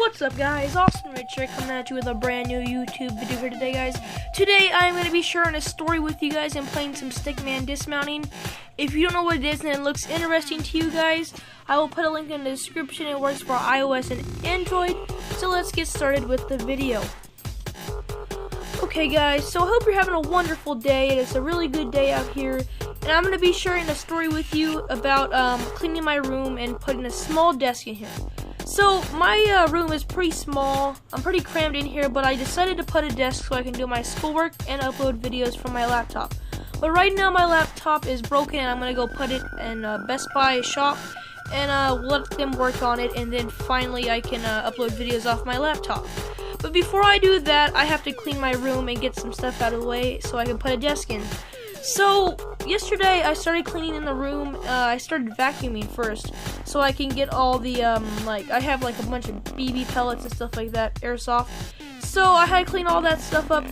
What's up, guys? Austin Richard coming at you with a brand new YouTube video here today, guys. Today I'm going to be sharing a story with you guys and playing some STICKMAN dismounting. If you don't know what it is and it looks interesting to you guys, I will put a link in the description. It works for iOS and Android. So let's get started with the video. Okay, guys, so I hope you're having a wonderful day. It's a really good day out here. And I'm going to be sharing a story with you about cleaning my room and putting a small desk in here. So my room is pretty small. I'm pretty crammed in here, but I decided to put a desk so I can do my schoolwork and upload videos from my laptop. But right now my laptop is broken and I'm going to go put it in Best Buy shop and let them work on it, and then finally I can upload videos off my laptop. But before I do that, I have to clean my room and get some stuff out of the way so I can put a desk in. So yesterday I started cleaning in the room. I started vacuuming first so I can get all the I have like a bunch of BB pellets and stuff like that, airsoft. So I had to clean all that stuff up,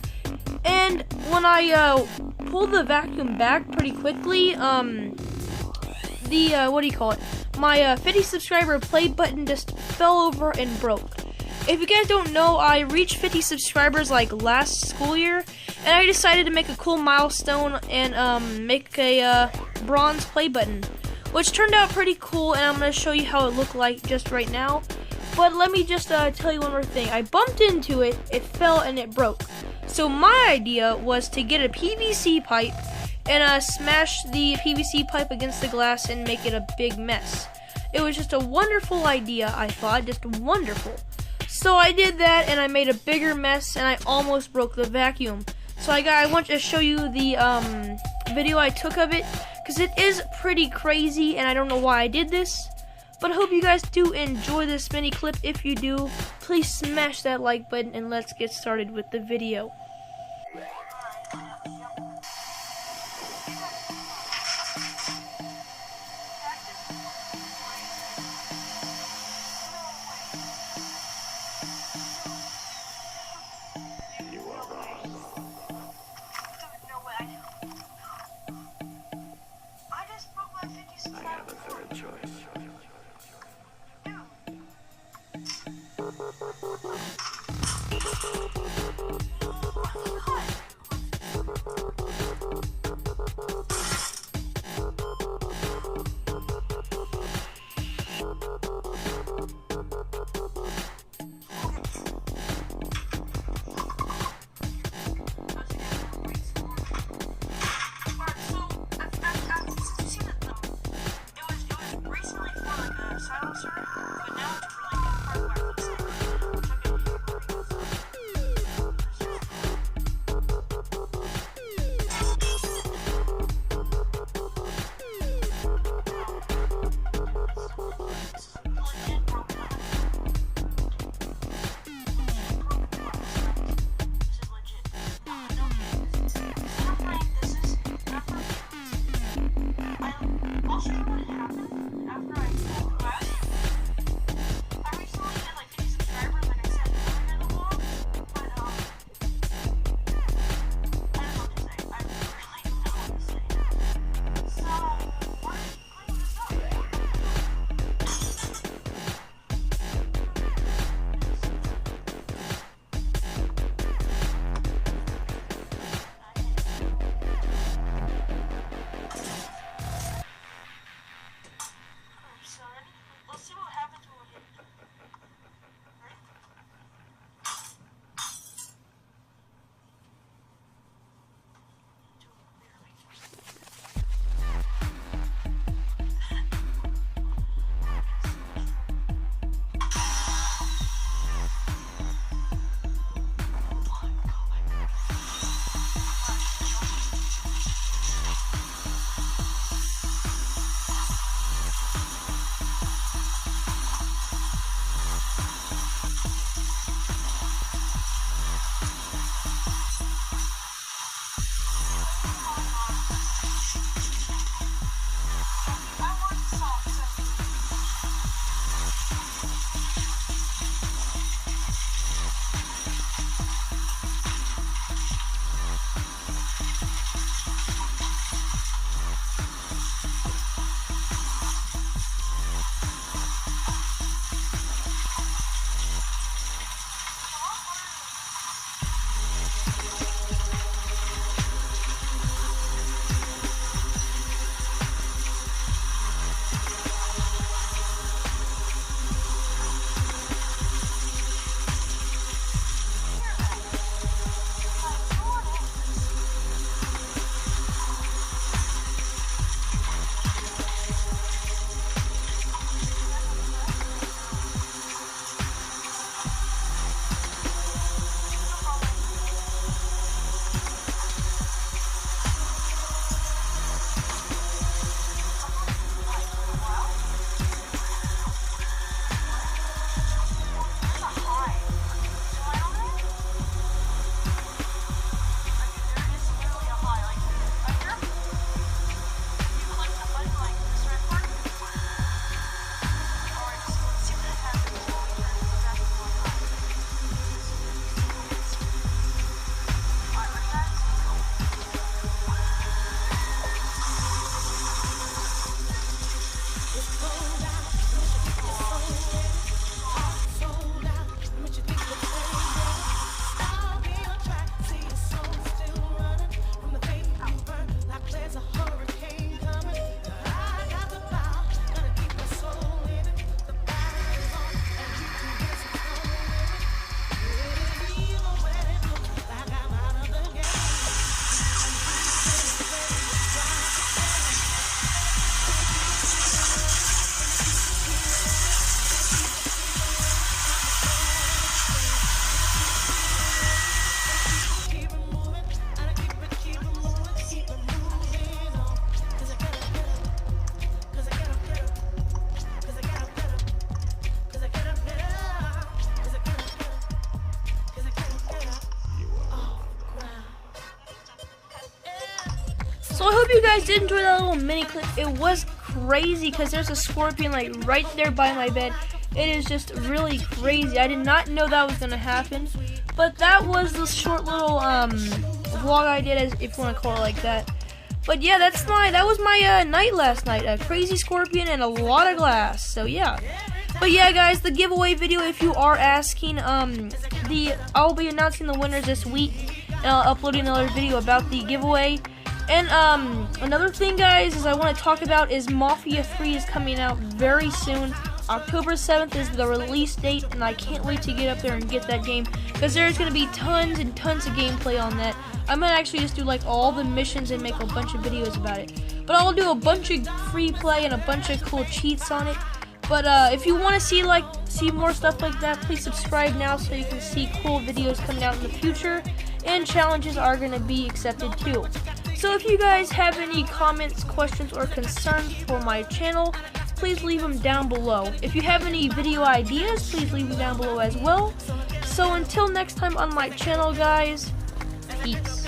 and when I pulled the vacuum back pretty quickly, my 50 subscriber play button just fell over and broke. If you guys don't know, I reached 50 subscribers like last school year, and I decided to make a cool milestone and make a bronze play button, which turned out pretty cool, and I'm going to show you how it looked like just right now. But let me just tell you one more thing. I bumped into it, it fell, and it broke. So my idea was to get a PVC pipe and smash the PVC pipe against the glass and make it a big mess. It was just a wonderful idea, I thought, just wonderful. So I did that, and I made a bigger mess, and I almost broke the vacuum. So I want to show you the video I took of it, because it is pretty crazy, and I don't know why I did this. But I hope you guys do enjoy this mini clip. If you do, please smash that like button, and let's get started with the video. I have a third choice. So I hope you guys did enjoy that little mini clip. It was crazy because there's a scorpion like right there by my bed. It is just really crazy. I did not know that was gonna happen. But that was the short little vlog I did, as if you want to call it like that. But yeah, that was my night last night. A crazy scorpion and a lot of glass. So yeah. But yeah, guys, the giveaway video, if you are asking, I'll be announcing the winners this week, and I'll upload another video about the giveaway. And another thing, guys, is I want to talk about is Mafia 3 is coming out very soon. October 7th is the release date, and I can't wait to get up there and get that game, because there's going to be tons and tons of gameplay on that. I might actually just do like all the missions and make a bunch of videos about it. But I'll do a bunch of free play and a bunch of cool cheats on it. But if you want to see more stuff like that, please subscribe now so you can see cool videos coming out in the future, and challenges are going to be accepted too. So if you guys have any comments, questions, or concerns for my channel, please leave them down below. If you have any video ideas, please leave them down below as well. So until next time on my channel, guys, peace.